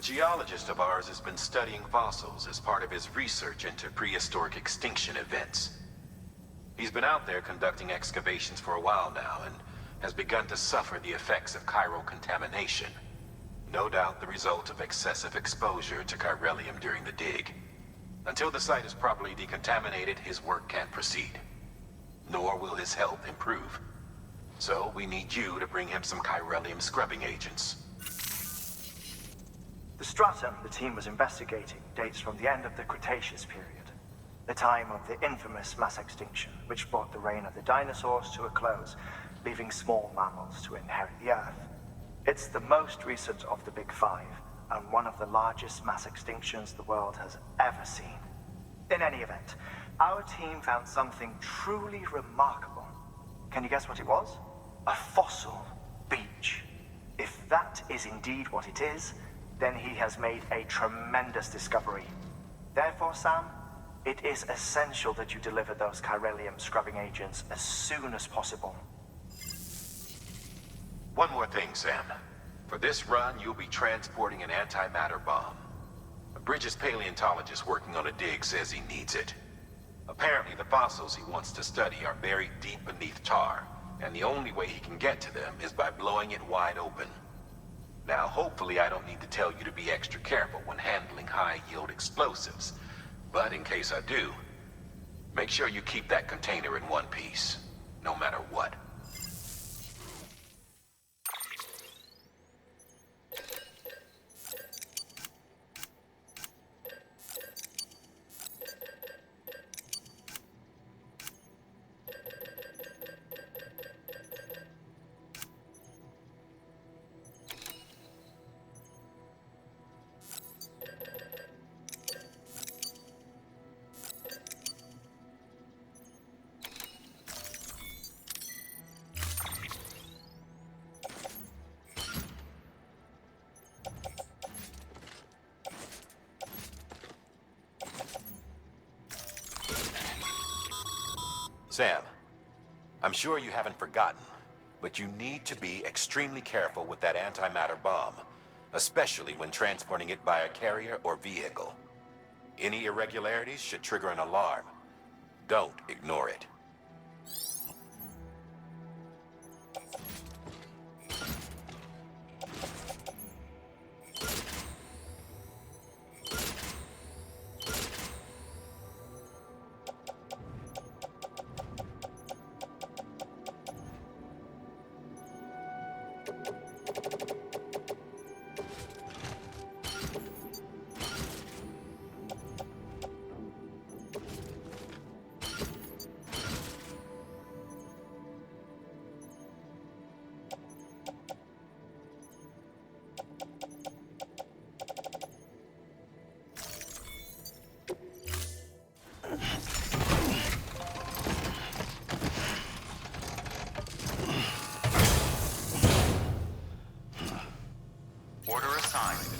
geologist of ours has been studying fossils as part of his research into prehistoric extinction events. He's been out there conducting excavations for a while now and has begun to suffer the effects of chiral contamination. No doubt the result of excessive exposure to chiralium during the dig. Until the site is properly decontaminated, his work can't proceed. Nor will his health improve. So we need you to bring him some chiralium scrubbing agents. The stratum the team was investigating dates from the end of the Cretaceous period, the time of the infamous mass extinction, which brought the reign of the dinosaurs to a close, leaving small mammals to inherit the Earth. It's the most recent of the Big Five, and one of the largest mass extinctions the world has ever seen. In any event, our team found something truly remarkable. Can you guess what it was? A fossil beach. If that is indeed what it is, then he has made a tremendous discovery. Therefore, Sam, it is essential that you deliver those chiralium scrubbing agents as soon as possible. One more thing, Sam. For this run, you'll be transporting an antimatter bomb. A Bridges paleontologist working on a dig says he needs it. Apparently, the fossils he wants to study are buried deep beneath tar, and the only way he can get to them is by blowing it wide open. Now, hopefully I don't need to tell you to be extra careful when handling high-yield explosives. But in case I do, make sure you keep that container in one piece, no matter what. Sam, I'm sure you haven't forgotten, but you need to be extremely careful with that antimatter bomb, especially when transporting it by a carrier or vehicle. Any irregularities should trigger an alarm. Don't ignore it. Order assigned.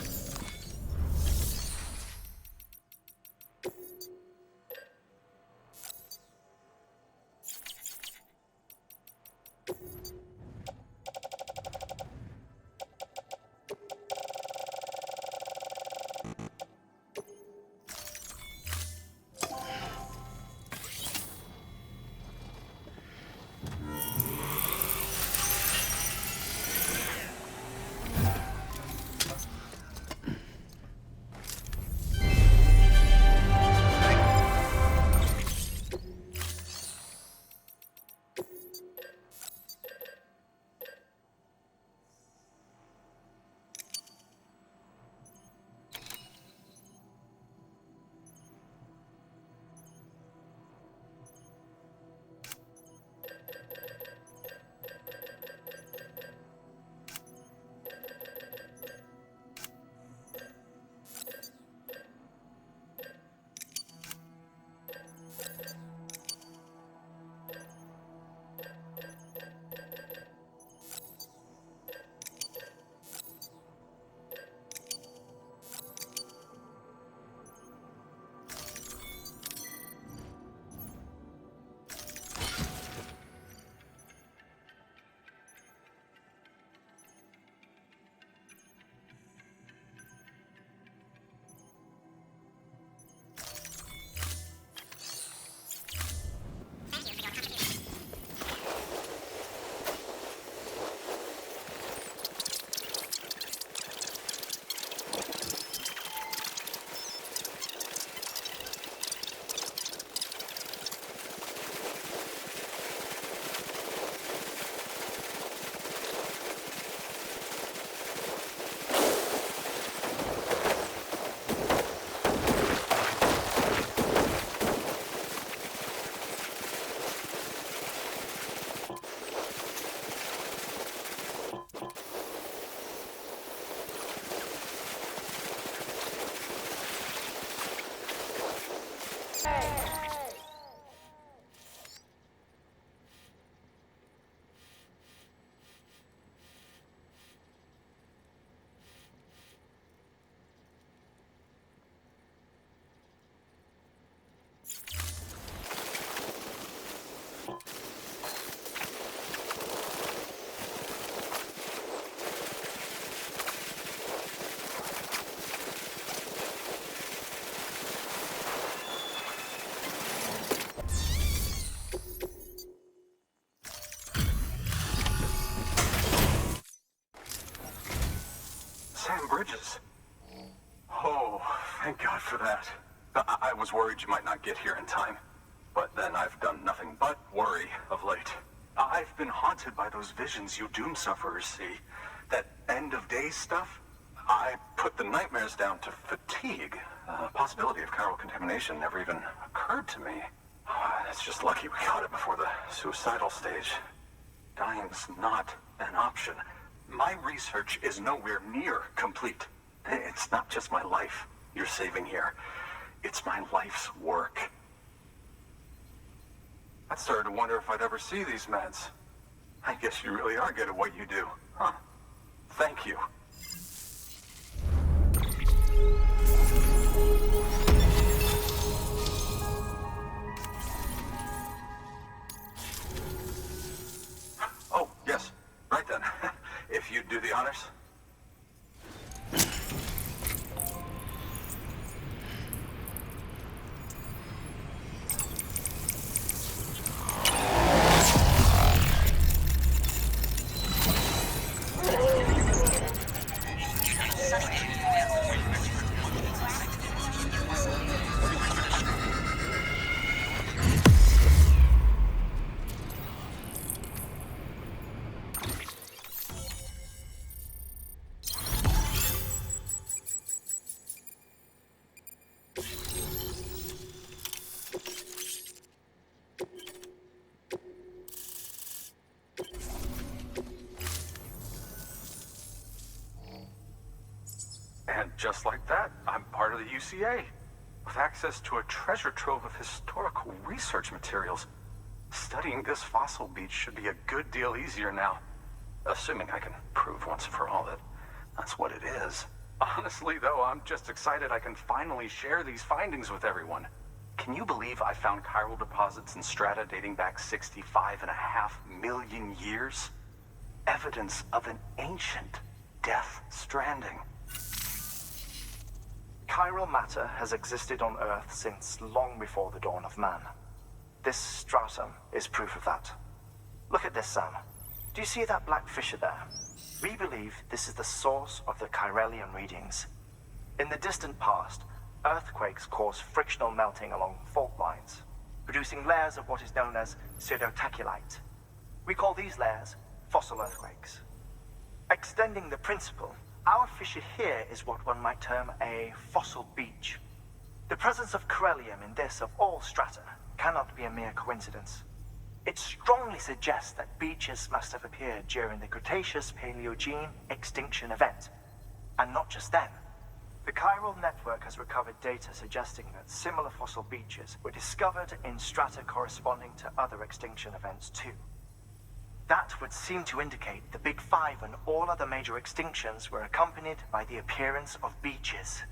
them bridges. Oh, thank God for that. I was worried you might not get here in time. But then I've done nothing but worry of late. I've been haunted by those visions you doom sufferers see. That end of days stuff. I put the nightmares down to fatigue. The possibility of chiral contamination never even occurred to me. It's just lucky we caught it before the suicidal stage. Dying's not an option. My research is nowhere near complete. It's not just my life you're saving here. It's my life's work. I started to wonder if I'd ever see these meds. I guess you really are good at what you do, huh? Thank you. Oh, yes. Right then. If you'd do the honors. And just like that, I'm part of the UCA, with access to a treasure trove of historical research materials. Studying this fossil beach should be a good deal easier now, assuming I can prove once and for all that that's what it is. Honestly, though, I'm just excited I can finally share these findings with everyone. Can you believe I found chiral deposits in strata dating back 65.5 million years? Evidence of an ancient death stranding. Chiral matter has existed on Earth since long before the dawn of man. This stratum is proof of that. Look at this, Sam. Do you see that black fissure there? We believe this is the source of the Chiralian readings. In the distant past, earthquakes caused frictional melting along fault lines, producing layers of what is known as pseudotaculite. We call these layers fossil earthquakes. Extending the principle, our fissure here is what one might term a fossil beach. The presence of chiralium in this of all strata cannot be a mere coincidence. It strongly suggests that beaches must have appeared during the Cretaceous-Paleogene extinction event. And not just then. The chiral network has recovered data suggesting that similar fossil beaches were discovered in strata corresponding to other extinction events too. That would seem to indicate the Big Five and all other major extinctions were accompanied by the appearance of beaches.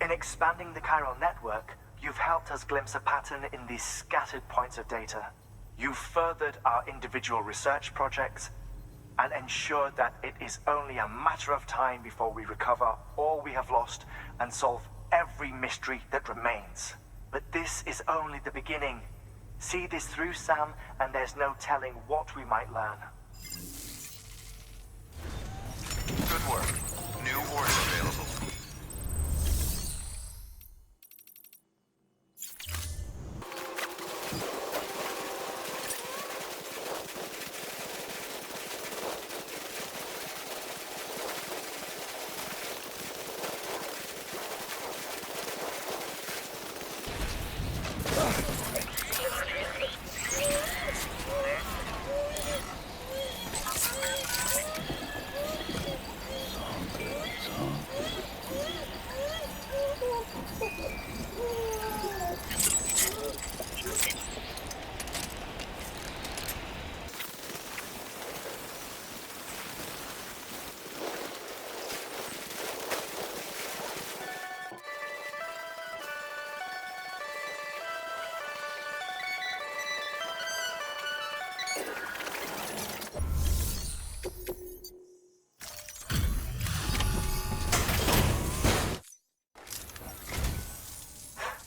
In expanding the chiral network, you've helped us glimpse a pattern in these scattered points of data. You've furthered our individual research projects and ensured that it is only a matter of time before we recover all we have lost and solve every mystery that remains. But this is only the beginning. See this through, Sam, and there's no telling what we might learn. Good work. New order available.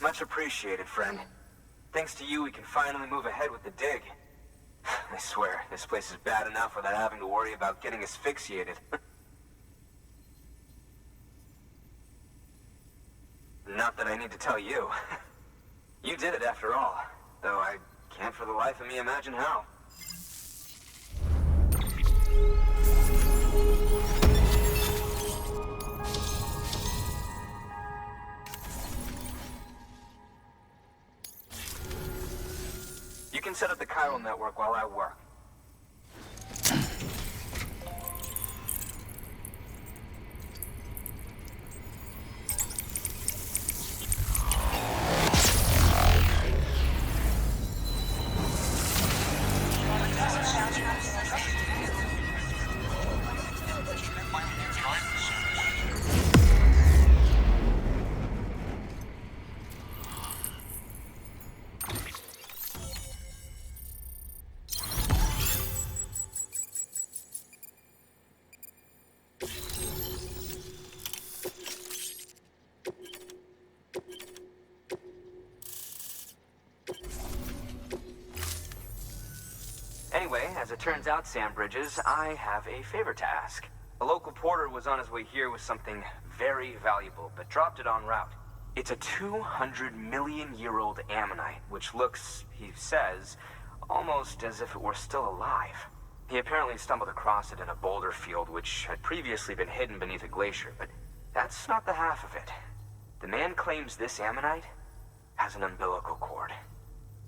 Much appreciated, friend. Thanks to you, we can finally move ahead with the dig. I swear, this place is bad enough without having to worry about getting asphyxiated. Not that I need to tell you. You did it after all, though I can't for the life of me imagine how. You can set up the chiral network while I work. Anyway, as it turns out, Sam Bridges, I have a favor to ask. A local porter was on his way here with something very valuable, but dropped it en route. It's a 200-million-year-old ammonite, which looks, he says, almost as if it were still alive. He apparently stumbled across it in a boulder field which had previously been hidden beneath a glacier, but that's not the half of it. The man claims this ammonite has an umbilical cord.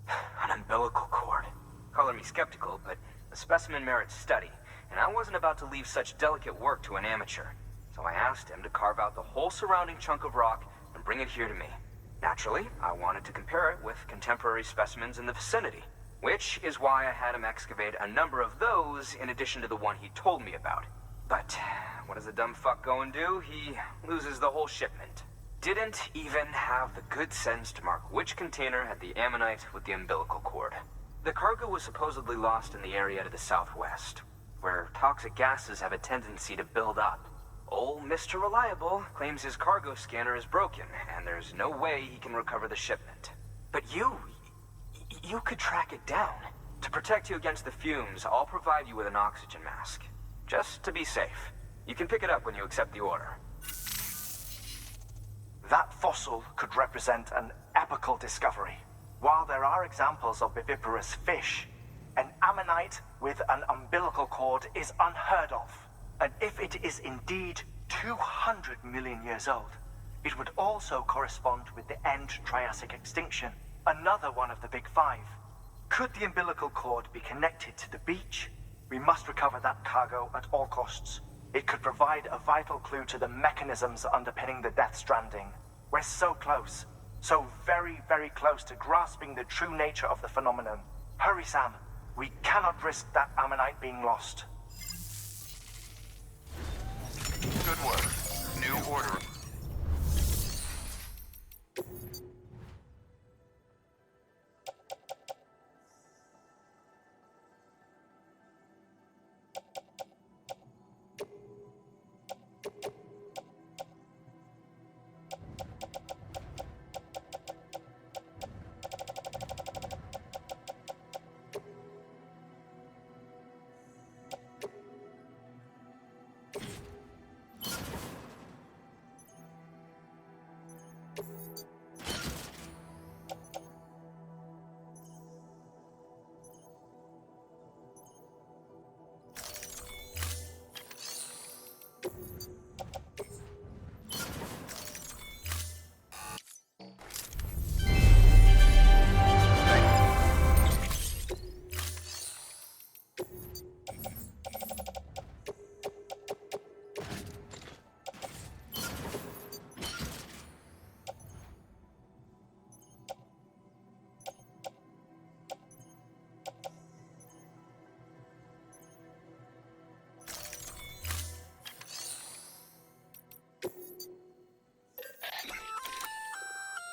An umbilical cord. Color me skeptical, but the specimen merits study, and I wasn't about to leave such delicate work to an amateur. So I asked him to carve out the whole surrounding chunk of rock and bring it here to me. Naturally, I wanted to compare it with contemporary specimens in the vicinity, which is why I had him excavate a number of those in addition to the one he told me about. But what does the dumb fuck go and do? He loses the whole shipment. Didn't even have the good sense to mark which container had the ammonite with the umbilical cord. The cargo was supposedly lost in the area to the southwest, where toxic gases have a tendency to build up. Old Mr. Reliable claims his cargo scanner is broken, and there's no way he can recover the shipment. But you could track it down. To protect you against the fumes, I'll provide you with an oxygen mask. Just to be safe. You can pick it up when you accept the order. That fossil could represent an epochal discovery. While there are examples of viviparous fish, an ammonite with an umbilical cord is unheard of. And if it is indeed 200 million years old, it would also correspond with the end Triassic extinction, another one of the big five. Could the umbilical cord be connected to the beach? We must recover that cargo at all costs. It could provide a vital clue to the mechanisms underpinning the Death Stranding. We're so close. So very, very close to grasping the true nature of the phenomenon. Hurry, Sam. We cannot risk that ammonite being lost. Good work. New order.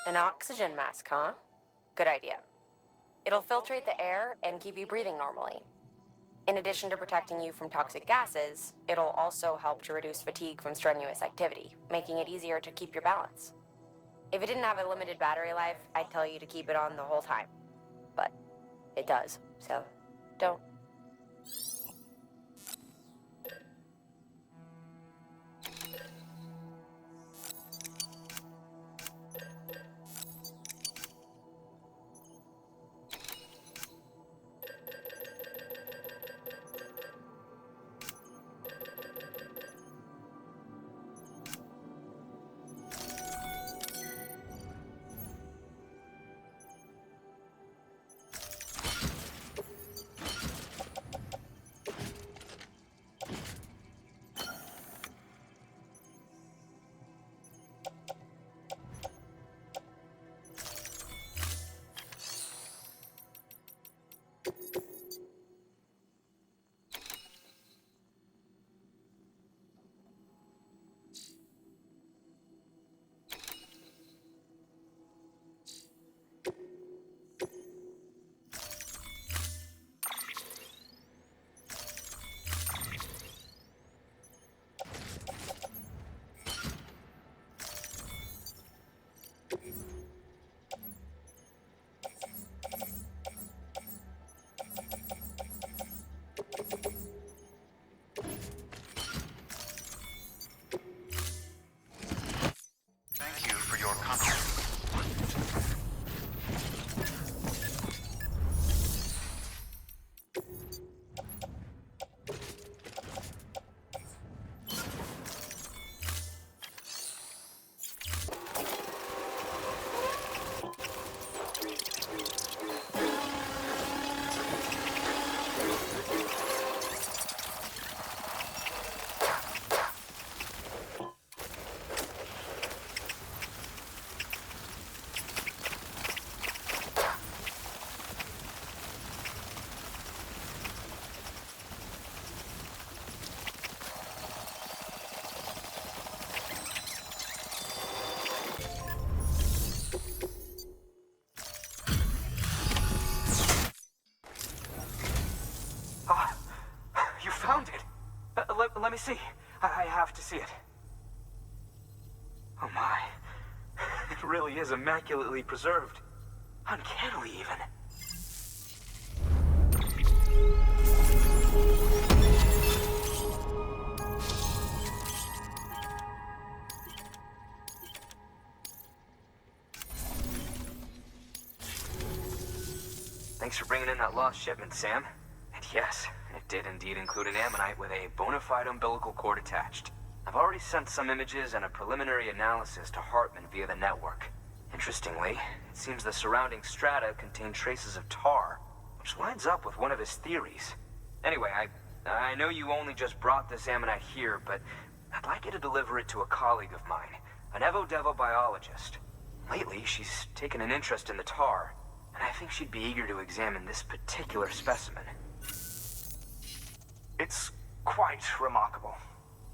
An oxygen mask, huh? Good idea. It'll filtrate the air and keep you breathing normally. In addition to protecting you from toxic gases, it'll also help to reduce fatigue from strenuous activity, making it easier to keep your balance. If it didn't have a limited battery life, I'd tell you to keep it on the whole time. But it does, so don't. Let me see. I have to see it. Oh my. It really is immaculately preserved. Uncannily, even. Thanks for bringing in that lost shipment, Sam. And yes, it did indeed include an ammonite with a bona fide umbilical cord attached. I've already sent some images and a preliminary analysis to Hartman via the network. Interestingly, it seems the surrounding strata contain traces of tar, which lines up with one of his theories. Anyway, I know you only just brought this ammonite here, but I'd like you to deliver it to a colleague of mine, an Evo-Devo biologist. Lately, she's taken an interest in the tar, and I think she'd be eager to examine this particular specimen. It's quite remarkable,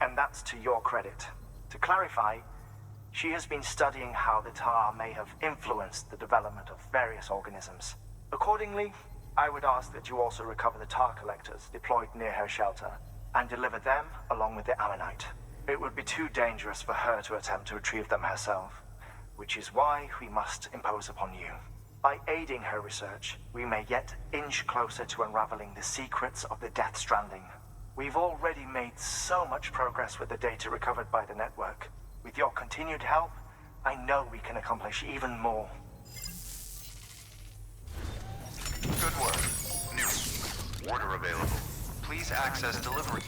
and that's to your credit. To clarify, she has been studying how the tar may have influenced the development of various organisms. Accordingly, I would ask that you also recover the tar collectors deployed near her shelter and deliver them along with the ammonite. It would be too dangerous for her to attempt to retrieve them herself, which is why we must impose upon you. By aiding her research, we may yet inch closer to unraveling the secrets of the Death Stranding. We've already made so much progress with the data recovered by the network. With your continued help, I know we can accomplish even more. Good work. New. Order available. Please access delivery.